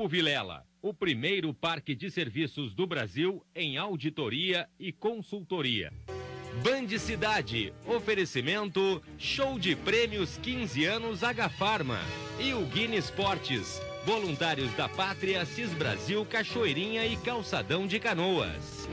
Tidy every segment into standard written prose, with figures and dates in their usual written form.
Grupo Vilela, o primeiro parque de serviços do Brasil em auditoria e consultoria. Band Cidade, oferecimento, show de prêmios 15 anos H-Pharma e o Guine Esportes, voluntários da Pátria, Cis Brasil, Cachoeirinha e Calçadão de Canoas.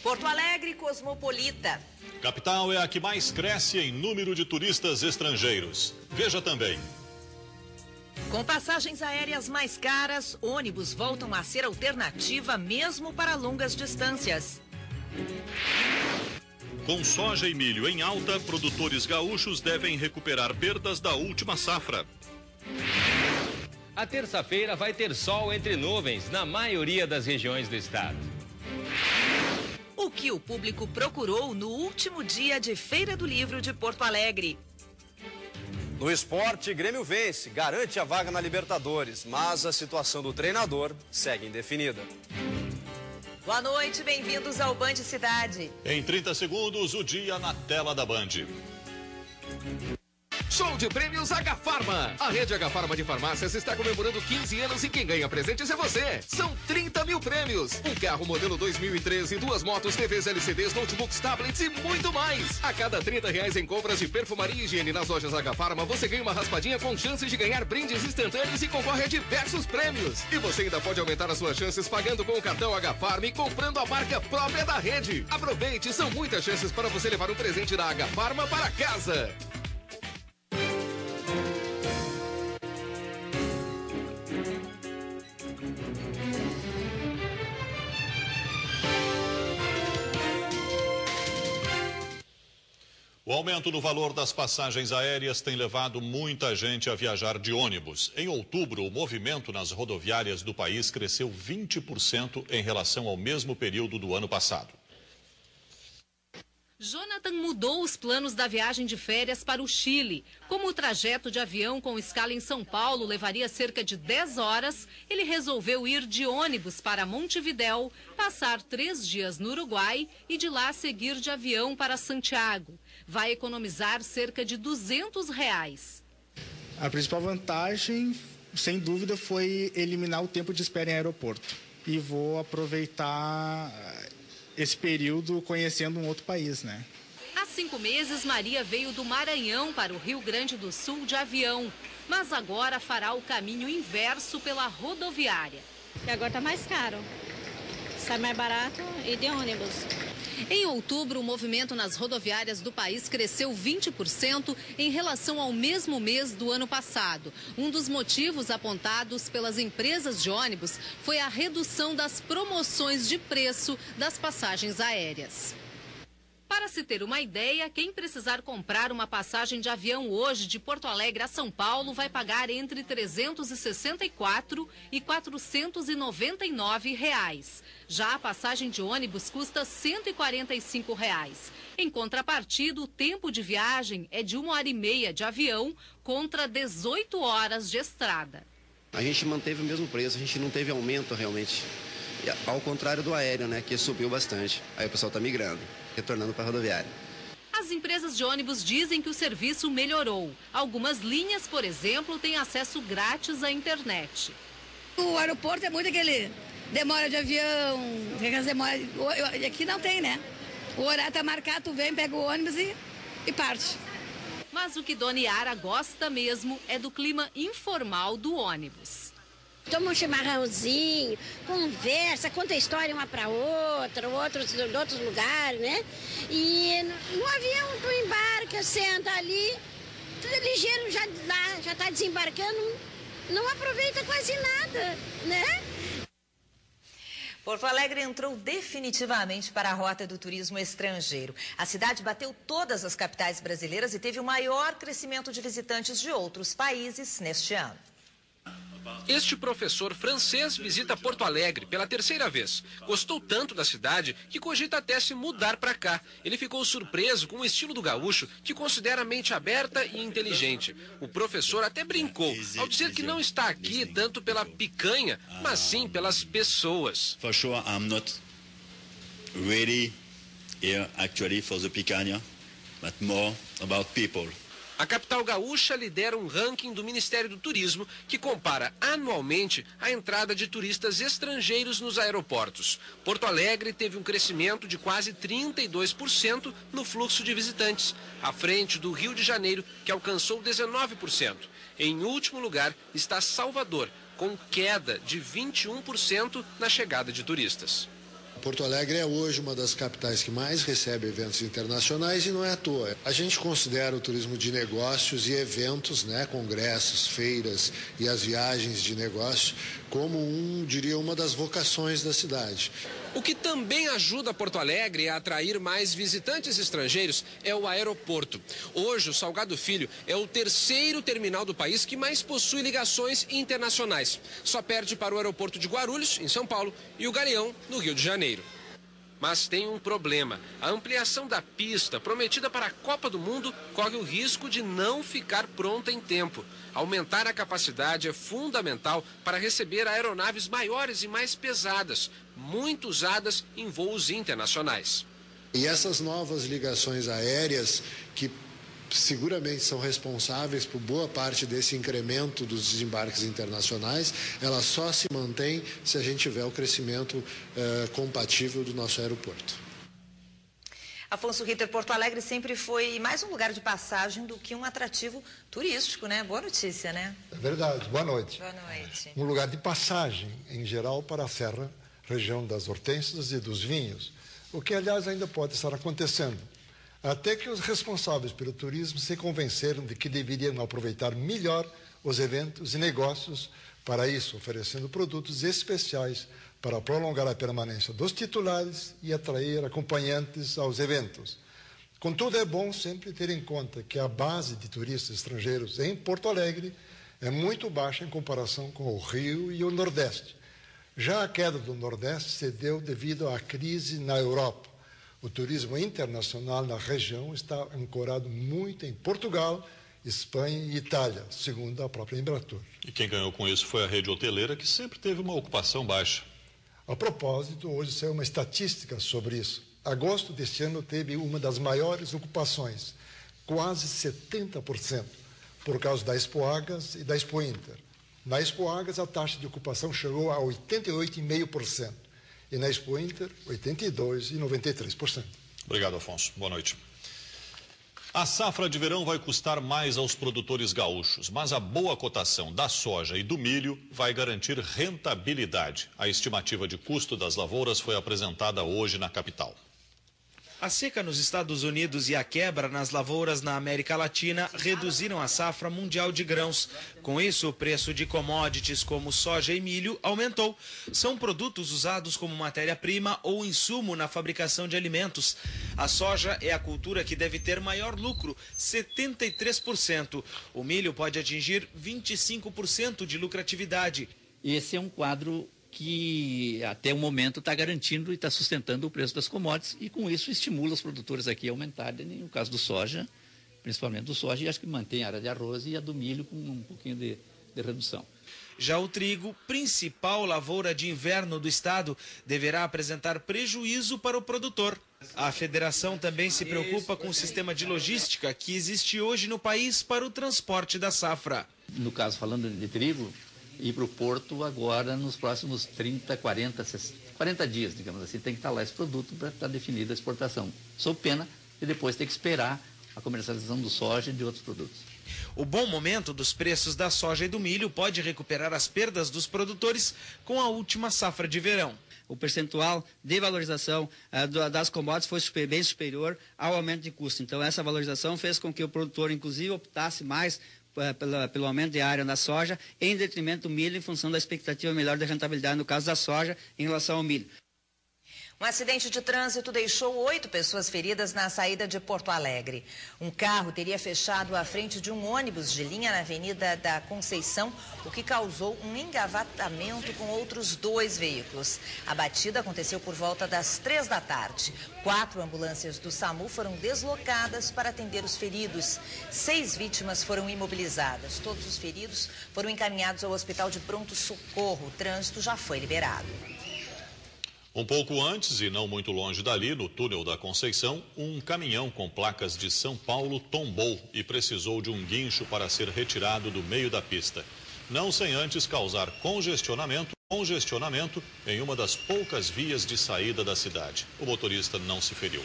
Porto Alegre cosmopolita. Capital é a que mais cresce em número de turistas estrangeiros. Veja também. Com passagens aéreas mais caras, ônibus voltam a ser alternativa mesmo para longas distâncias. Com soja e milho em alta, produtores gaúchos devem recuperar perdas da última safra. A terça-feira vai ter sol entre nuvens na maioria das regiões do estado. O que o público procurou no último dia de Feira do Livro de Porto Alegre. No esporte, Grêmio vence, garante a vaga na Libertadores, mas a situação do treinador segue indefinida. Boa noite, bem-vindos ao Band Cidade. Em 30 segundos, o dia na tela da Band. Show de prêmios H-Pharma. A rede H-Pharma de farmácias está comemorando 15 anos e quem ganha presentes é você. São 30 mil prêmios. Um carro modelo 2013, 2 motos, TVs LCDs, notebooks, tablets e muito mais. A cada R$30 em compras de perfumaria e higiene nas lojas H-Pharma, você ganha uma raspadinha com chances de ganhar brindes instantâneos e concorre a diversos prêmios. E você ainda pode aumentar as suas chances pagando com o cartão H-Pharma e comprando a marca própria da rede. Aproveite, são muitas chances para você levar um presente da H-Pharma para casa. O aumento no valor das passagens aéreas tem levado muita gente a viajar de ônibus. Em outubro, o movimento nas rodoviárias do país cresceu 20% em relação ao mesmo período do ano passado. Jonathan mudou os planos da viagem de férias para o Chile. Como o trajeto de avião com escala em São Paulo levaria cerca de 10 horas, ele resolveu ir de ônibus para Montevidéu, passar 3 dias no Uruguai e de lá seguir de avião para Santiago. Vai economizar cerca de R$200. A principal vantagem, sem dúvida, foi eliminar o tempo de espera em aeroporto. E vou aproveitar esse período conhecendo um outro país, né? Há 5 meses, Maria veio do Maranhão para o Rio Grande do Sul de avião, mas agora fará o caminho inverso pela rodoviária. E agora está mais caro, sai mais barato e de ônibus. Em outubro, o movimento nas rodoviárias do país cresceu 20% em relação ao mesmo mês do ano passado. Um dos motivos apontados pelas empresas de ônibus foi a redução das promoções de preço das passagens aéreas. Para se ter uma ideia, quem precisar comprar uma passagem de avião hoje de Porto Alegre a São Paulo vai pagar entre R$364 e R$499. Já a passagem de ônibus custa R$145. Em contrapartida, o tempo de viagem é de 1h30 de avião contra 18 horas de estrada. A gente manteve o mesmo preço, a gente não teve aumento realmente. Ao contrário do aéreo, né, que subiu bastante. Aí o pessoal está migrando, retornando para a rodoviária. As empresas de ônibus dizem que o serviço melhorou. Algumas linhas, por exemplo, têm acesso grátis à internet. O aeroporto é muito aquele demora de avião, aqui não tem, né? O horário está marcado, tu vem, pega o ônibus e parte. Mas o que Dona Yara gosta mesmo é do clima informal do ônibus. Toma um chimarrãozinho, conversa, conta história uma para outra, outros lugares, né? E no avião tu embarca, senta ali, tudo ligeiro, já tá desembarcando, não aproveita quase nada, né? Porto Alegre entrou definitivamente para a rota do turismo estrangeiro. A cidade bateu todas as capitais brasileiras e teve o maior crescimento de visitantes de outros países neste ano. Este professor francês visita Porto Alegre pela 3ª vez. Gostou tanto da cidade que cogita até se mudar para cá. Ele ficou surpreso com o estilo do gaúcho, que considera a mente aberta e inteligente. O professor até brincou ao dizer que não está aqui tanto pela picanha, mas sim pelas pessoas. For sure, I'm not really here actually for the picanha, but more about people. A capital gaúcha lidera um ranking do Ministério do Turismo que compara anualmente a entrada de turistas estrangeiros nos aeroportos. Porto Alegre teve um crescimento de quase 32% no fluxo de visitantes, à frente do Rio de Janeiro, que alcançou 19%. Em último lugar está Salvador, com queda de 21% na chegada de turistas. Porto Alegre é hoje uma das capitais que mais recebe eventos internacionais e não é à toa. A gente considera o turismo de negócios e eventos, congressos, feiras e as viagens de negócios como uma das vocações da cidade. O que também ajuda Porto Alegre a atrair mais visitantes estrangeiros é o aeroporto. Hoje, o Salgado Filho é o terceiro terminal do país que mais possui ligações internacionais. Só perde para o aeroporto de Guarulhos, em São Paulo, e o Galeão, no Rio de Janeiro. Mas tem um problema. A ampliação da pista prometida para a Copa do Mundo corre o risco de não ficar pronta em tempo. Aumentar a capacidade é fundamental para receber aeronaves maiores e mais pesadas, muito usadas em voos internacionais. E essas novas ligações aéreas que seguramente são responsáveis por boa parte desse incremento dos desembarques internacionais, ela só se mantém se a gente tiver o crescimento compatível do nosso aeroporto. Afonso Ritter, Porto Alegre sempre foi mais um lugar de passagem do que um atrativo turístico, né? Boa notícia, né? É verdade. Boa noite. Boa noite. Um lugar de passagem, em geral, para a Serra, região das hortênsias e dos vinhos, o que, aliás, ainda pode estar acontecendo. Até que os responsáveis pelo turismo se convenceram de que deveriam aproveitar melhor os eventos e negócios para isso, oferecendo produtos especiais para prolongar a permanência dos titulares e atrair acompanhantes aos eventos. Contudo, é bom sempre ter em conta que a base de turistas estrangeiros em Porto Alegre é muito baixa em comparação com o Rio e o Nordeste. Já a queda do Nordeste se deu devido à crise na Europa. O turismo internacional na região está ancorado muito em Portugal, Espanha e Itália, segundo a própria Embratur. E quem ganhou com isso foi a rede hoteleira, que sempre teve uma ocupação baixa. A propósito, hoje saiu uma estatística sobre isso. Agosto deste ano teve uma das maiores ocupações, quase 70%, por causa da Expo Agas e da Expo Inter. Na Expo Agas, a taxa de ocupação chegou a 88,5%. E na Expo Inter, 82% e 93%. Obrigado, Afonso. Boa noite. A safra de verão vai custar mais aos produtores gaúchos, mas a boa cotação da soja e do milho vai garantir rentabilidade. A estimativa de custo das lavouras foi apresentada hoje na capital. A seca nos Estados Unidos e a quebra nas lavouras na América Latina reduziram a safra mundial de grãos. Com isso, o preço de commodities como soja e milho aumentou. São produtos usados como matéria-prima ou insumo na fabricação de alimentos. A soja é a cultura que deve ter maior lucro, 73%. O milho pode atingir 25% de lucratividade. Esse é um quadro que até o momento está garantindo e está sustentando o preço das commodities e com isso estimula os produtores aqui a aumentarem, no caso do soja, principalmente do soja, e acho que mantém a área de arroz e a do milho com um pouquinho de redução. Já o trigo, principal lavoura de inverno do estado, deverá apresentar prejuízo para o produtor. A federação também se preocupa com o sistema de logística que existe hoje no país para o transporte da safra. No caso, falando de trigo, ir para o porto agora nos próximos 30, 40 dias, digamos assim, tem que estar lá esse produto para estar definida a exportação. Sob pena de depois ter que esperar a comercialização do soja e de outros produtos. O bom momento dos preços da soja e do milho pode recuperar as perdas dos produtores com a última safra de verão. O percentual de valorização das commodities foi bem superior ao aumento de custo. Então, essa valorização fez com que o produtor, inclusive, optasse mais pelo aumento de área na soja, em detrimento do milho, em função da expectativa melhor de rentabilidade, no caso da soja, em relação ao milho. Um acidente de trânsito deixou 8 pessoas feridas na saída de Porto Alegre. Um carro teria fechado a frente de um ônibus de linha na Avenida da Conceição, o que causou um engavatamento com outros 2 veículos. A batida aconteceu por volta das 3 da tarde. 4 ambulâncias do SAMU foram deslocadas para atender os feridos. 6 vítimas foram imobilizadas. Todos os feridos foram encaminhados ao Hospital de Pronto Socorro. O trânsito já foi liberado. Um pouco antes, e não muito longe dali, no túnel da Conceição, um caminhão com placas de São Paulo tombou e precisou de um guincho para ser retirado do meio da pista. Não sem antes causar congestionamento em uma das poucas vias de saída da cidade. O motorista não se feriu.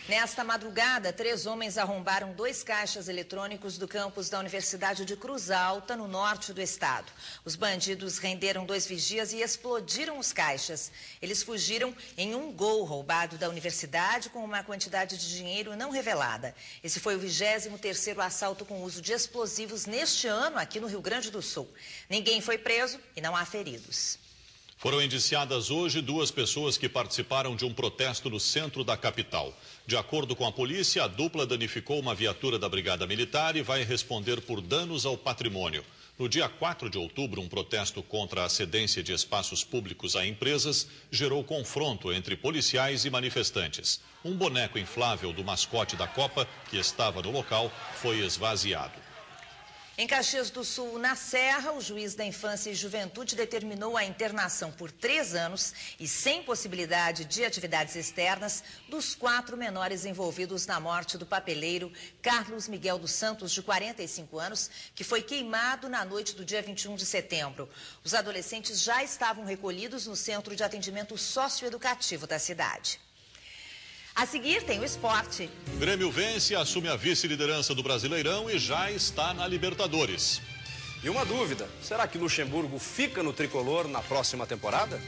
Nesta madrugada, 3 homens arrombaram 2 caixas eletrônicos do campus da Universidade de Cruz Alta, no norte do estado. Os bandidos renderam 2 vigias e explodiram os caixas. Eles fugiram em um Gol roubado da universidade com uma quantidade de dinheiro não revelada. Esse foi o 23º assalto com uso de explosivos neste ano aqui no Rio Grande do Sul. Ninguém foi preso e não há feridos. Foram indiciadas hoje 2 pessoas que participaram de um protesto no centro da capital. De acordo com a polícia, a dupla danificou uma viatura da Brigada Militar e vai responder por danos ao patrimônio. No dia 4 de outubro, um protesto contra a cedência de espaços públicos a empresas gerou confronto entre policiais e manifestantes. Um boneco inflável do mascote da Copa, que estava no local, foi esvaziado. Em Caxias do Sul, na Serra, o juiz da Infância e Juventude determinou a internação por 3 anos e sem possibilidade de atividades externas dos 4 menores envolvidos na morte do papeleiro Carlos Miguel dos Santos, de 45 anos, que foi queimado na noite do dia 21 de setembro. Os adolescentes já estavam recolhidos no Centro de Atendimento Socioeducativo da cidade. A seguir tem o esporte. O Grêmio vence, assume a vice-liderança do Brasileirão e já está na Libertadores. E uma dúvida, será que Luxemburgo fica no tricolor na próxima temporada?